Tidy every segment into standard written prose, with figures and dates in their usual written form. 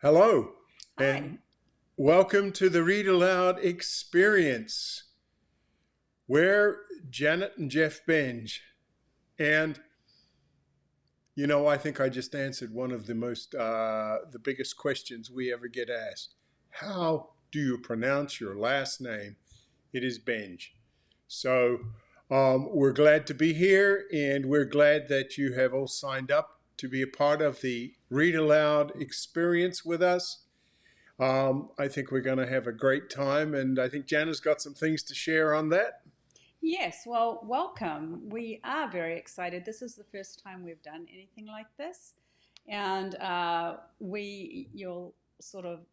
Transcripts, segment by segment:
Hello, Hi. and welcome to the Read Aloud Experience. We're Janet and Geoff Benge. And, I think I just answered one of the biggest questions we ever get asked. How do you pronounce your last name? It is Benge. So we're glad to be here, and we're glad that you have all signed up to be a part of the Read Aloud Experience with us. I think we're going to have a great time, and I think Jana's got some things to share on that. Yes, well, welcome. We are very excited. This is the first time we've done anything like this. And you'll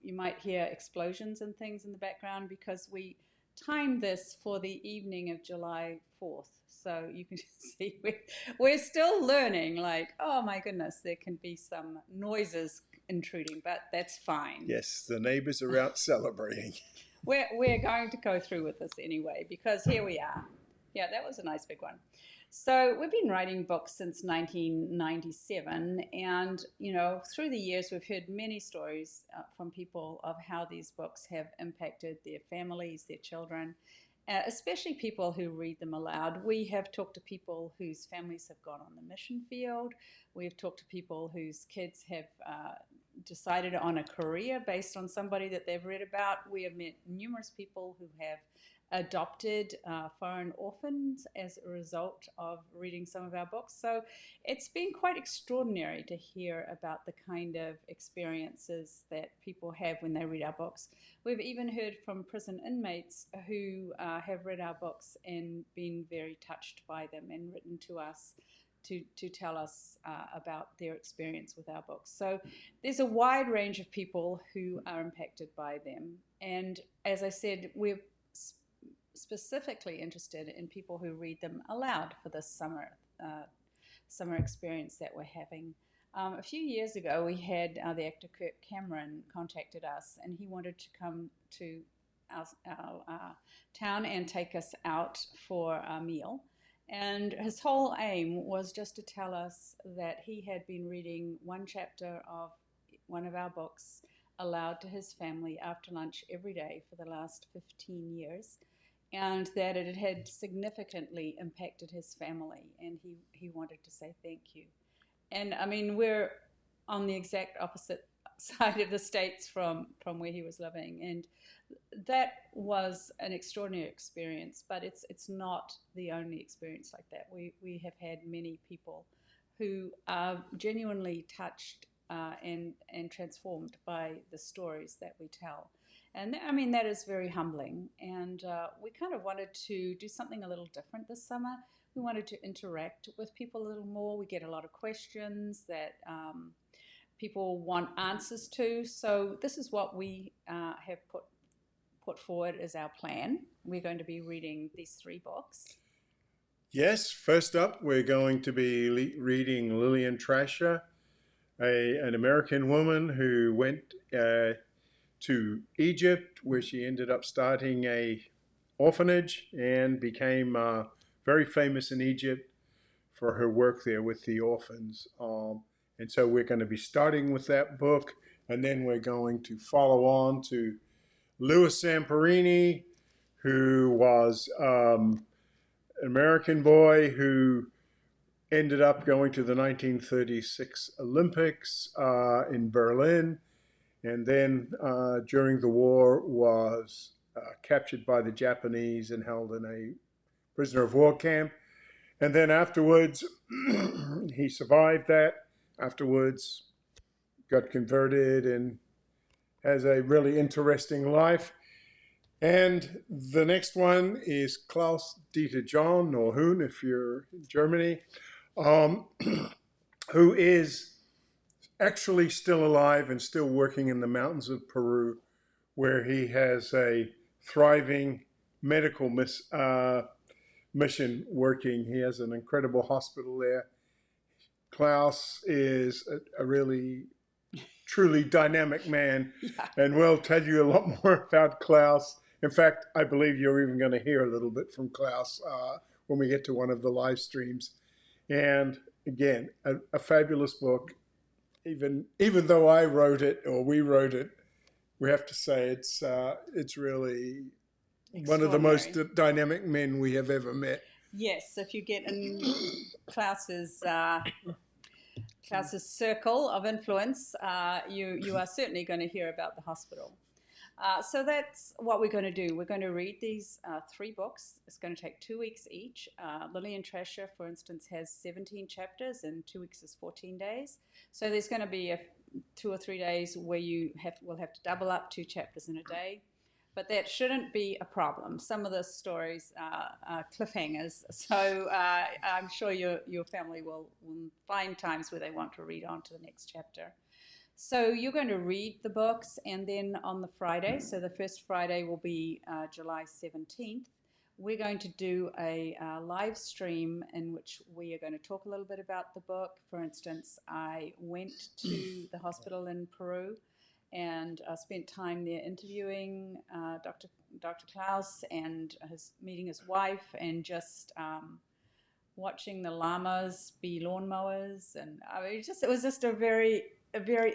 you might hear explosions and things in the background because we timed this for the evening of July 4th. So you can see we're still learning, like, oh my goodness, there can be some noises intruding, but that's fine. Yes, the neighbors are out celebrating. We're going to go through with this anyway because here we are. Yeah, that was a nice big one. So we've been writing books since 1997, and through the years we've heard many stories from people of how these books have impacted their families, their children, especially people who read them aloud. We have talked to people whose families have gone on the mission field. We've talked to people whose kids have decided on a career based on somebody that they've read about. We have met numerous people who have adopted foreign orphans as a result of reading some of our books. So it's been quite extraordinary to hear about the kind of experiences that people have when they read our books. We've even heard from prison inmates who have read our books and been very touched by them and written to us to tell us about their experience with our books. So there's a wide range of people who are impacted by them. And as I said, we're specifically interested in people who read them aloud for this summer experience that we're having. A few years ago, we had the actor Kirk Cameron contacted us, and he wanted to come to our town and take us out for a meal. And his whole aim was just to tell us that he had been reading one chapter of one of our books aloud to his family after lunch every day for the last 15 years, and that it had significantly impacted his family, and he wanted to say thank you. And I mean, we're on the exact opposite side of the states from where he was living, and that was an extraordinary experience. But it's not the only experience like that. We have had many people who are genuinely touched and transformed by the stories that we tell. And I mean, that is very humbling. And we kind of wanted to do something a little different this summer. We wanted to interact with people a little more. We get a lot of questions that people want answers to. So this is what we have put forward as our plan. We're going to be reading these three books. Yes, first up, we're going to be reading Lillian Trasher, an American woman who went to Egypt, where she ended up starting a orphanage and became very famous in Egypt for her work there with the orphans. And so we're going to be starting with that book, and then we're going to follow on to Louis Zamperini, who was an American boy who ended up going to the 1936 Olympics in Berlin, and then during the war was captured by the Japanese and held in a prisoner of war camp. And then afterwards, he survived that. Afterwards, got converted and has a really interesting life. And the next one is Klaus Dieter John, or Hoon if you're in Germany, um, who is actually still alive and still working in the mountains of Peru, where he has a thriving medical mission working. He has an incredible hospital there. Klaus is a really, truly dynamic man, Yeah. and we'll tell you a lot more about Klaus. In fact, I believe you're even going to hear a little bit from Klaus when we get to one of the live streams. And again, a fabulous book, even though I wrote it or we wrote it, we have to say it's really one of the most Extraordinary. dynamic men we have ever met. Yes, if you get in Klaus's Klaus's circle of influence, you are certainly going to hear about the hospital. So that's what we're going to do. We're going to read these three books. It's going to take 2 weeks each. Lillian Trasher, for instance, has 17 chapters, and 2 weeks is 14 days. So there's going to be 2 or 3 days where will have to double up 2 chapters in a day. But that shouldn't be a problem. Some of the stories are cliffhangers, so I'm sure your family will find times where they want to read on to the next chapter. So you're going to read the books, and then on the Friday, so the first Friday will be July 17th, we're going to do a live stream in which we are going to talk a little bit about the book. For instance, I went to the hospital in Peru and spent time there interviewing Dr. Klaus and meeting his wife, and just watching the llamas be lawnmowers. And I mean, it was just a very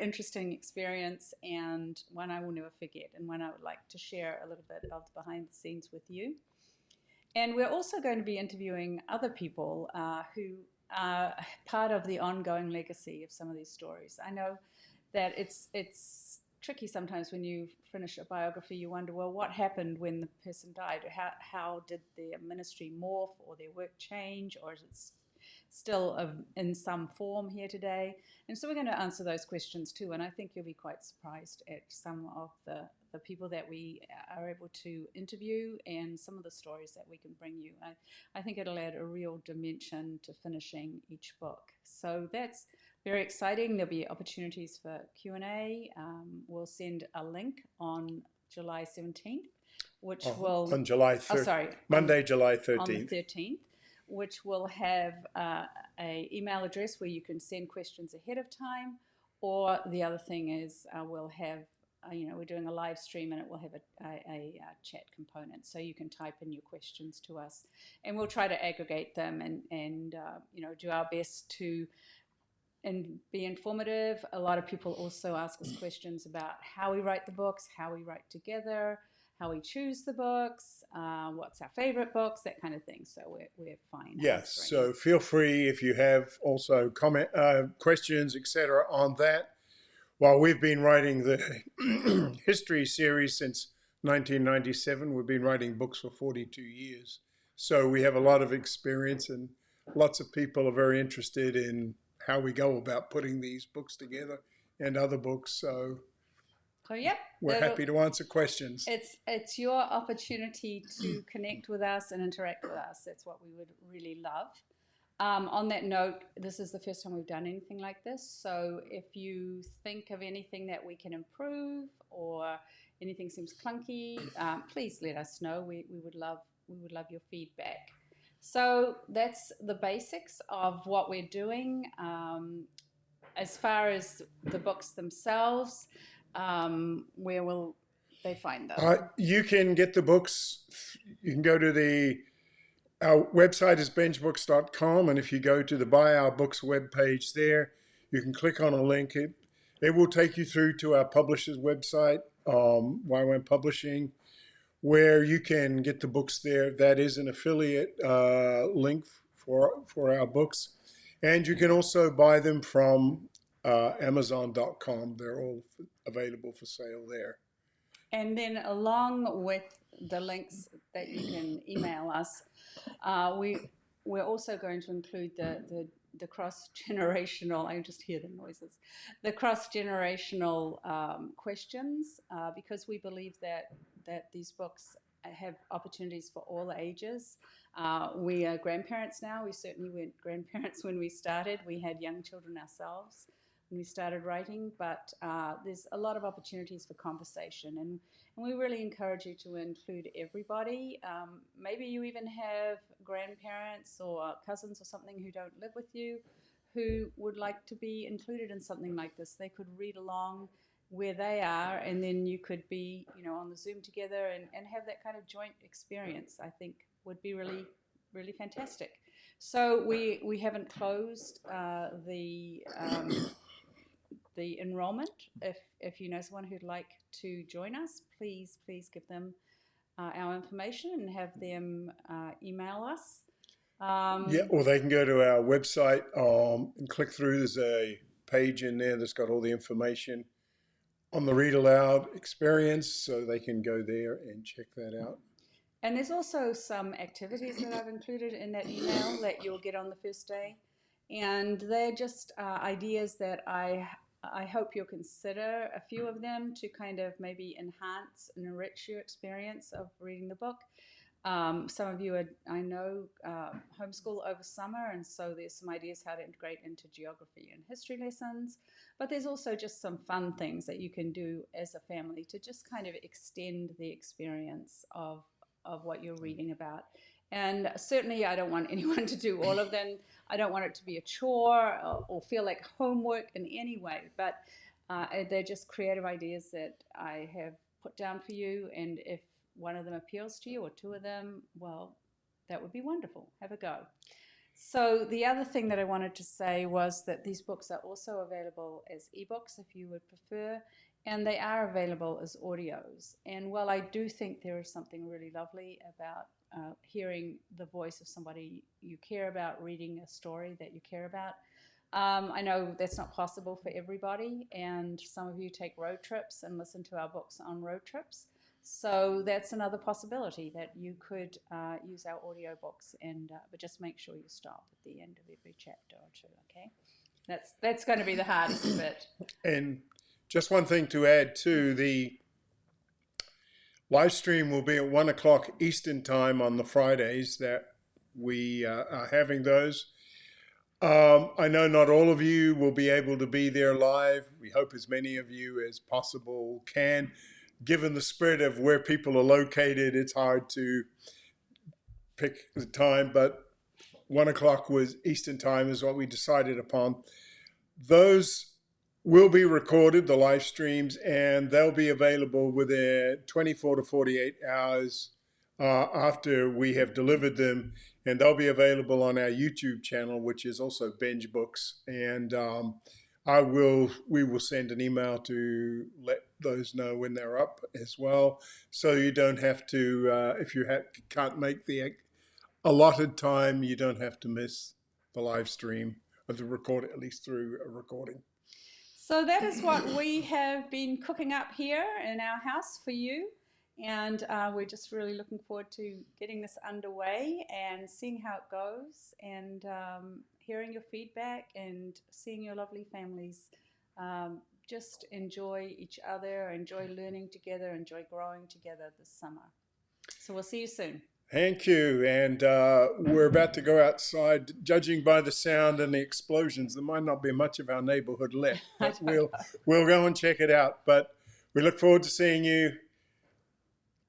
interesting experience, and one I will never forget, and one I would like to share a little bit of behind the scenes with you. And we're also going to be interviewing other people who are part of the ongoing legacy of some of these stories. I know that it's tricky sometimes when you finish a biography. You wonder, well, what happened when the person died? How did their ministry morph or their work change, or is it still in some form here today? And so we're going to answer those questions too. And I think you'll be quite surprised at some of the people that we are able to interview and some of the stories that we can bring you. I think it'll add a real dimension to finishing each book. So that's very exciting. There'll be opportunities for Q&A. We'll send a link on July 17th, which will... On July 13th. Oh, sorry. Monday, July On the 13th. 13th, which will have a email address where you can send questions ahead of time. Or the other thing is we'll have, we're doing a live stream, and it will have a chat component. So you can type in your questions to us, and we'll try to aggregate them and do our best to be informative. A lot of people also ask us questions about how we write the books, how we write together, how we choose the books, what's our favorite books, that kind of thing. So we're fine. Yes, so feel free if you have also questions, etc. on that. While we've been writing the history series since 1997, we've been writing books for 42 years. So we have a lot of experience, and lots of people are very interested in how we go about putting these books together and other books. So yep, we're happy to answer questions. It's your opportunity to connect with us and interact with us. That's what we would really love. On that note, this is the first time we've done anything like this. So if you think of anything that we can improve, or anything seems clunky, please let us know. We would love your feedback. So that's the basics of what we're doing. As far as the books themselves, where will they find them? You can get the books. You can go to our website is bengebooks.com, and if you go to the Buy Our Books webpage there, you can click on a link. It will take you through to our publisher's website, YWAM Publishing, where you can get the books there. That is an affiliate link for our books. And you can also buy them from Amazon.com. They're all available for sale there. And then along with the links that you can email us, we're also going to include the cross-generational, I just hear the noises, the cross-generational questions, because we believe that these books have opportunities for all ages. We are grandparents now. We certainly weren't grandparents when we started. We had young children ourselves when we started writing, but there's a lot of opportunities for conversation, and we really encourage you to include everybody. Maybe you even have grandparents or cousins or something who don't live with you, who would like to be included in something like this. They could read along where they are, and then you could be, on the Zoom together and have that kind of joint experience. I think would be really, really fantastic. So we haven't closed the enrollment. If you know someone who'd like to join us, please give them our information and have them email us. Yeah, or they can go to our website and click through. There's a page in there that's got all the information on the Read Aloud experience, so they can go there and check that out. And there's also some activities that I've included in that email that you'll get on the first day. And they're just ideas that I hope you'll consider a few of them to kind of maybe enhance and enrich your experience of reading the book. Some of you, I know, homeschool over summer, and so there's some ideas how to integrate into geography and history lessons. But there's also just some fun things that you can do as a family to just kind of extend the experience of what you're reading about. And certainly I don't want anyone to do all of them. I don't want it to be a chore or feel like homework in any way, but they're just creative ideas that I have put down for you. And if one of them appeals to you or two of them, well, that would be wonderful. Have a go. So the other thing that I wanted to say was that these books are also available as ebooks if you would prefer, and they are available as audios. And while I do think there is something really lovely about hearing the voice of somebody you care about, reading a story that you care about, I know that's not possible for everybody, and some of you take road trips and listen to our books on road trips. So that's another possibility that you could use our audio books, and but just make sure you stop at the end of every chapter or two. Okay, that's going to be the hardest bit. And just one thing to add too: the live stream will be at 1 o'clock Eastern time on the Fridays that we are having those. I know not all of you will be able to be there live. We hope as many of you as possible can. Given the spread of where people are located, it's hard to pick the time, but 1 o'clock was Eastern time is what we decided upon. Those will be recorded, the live streams, and they'll be available within 24 to 48 hours after we have delivered them, and they'll be available on our YouTube channel, which is also Benge Books. And we will send an email to let those know when they're up as well, so you don't have to, if you can't make the allotted time, you don't have to miss the live stream or the record, at least through a recording. So that is what we have been cooking up here in our house for you. And we're just really looking forward to getting this underway and seeing how it goes, and hearing your feedback and seeing your lovely families just enjoy each other, enjoy learning together, enjoy growing together this summer. So we'll see you soon. Thank you. And we're about to go outside. Judging by the sound and the explosions, there might not be much of our neighborhood left, but we'll go and check it out. But we look forward to seeing you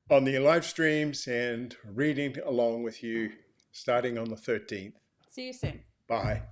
on the live streams and reading along with you starting on the 13th. See you soon. Bye.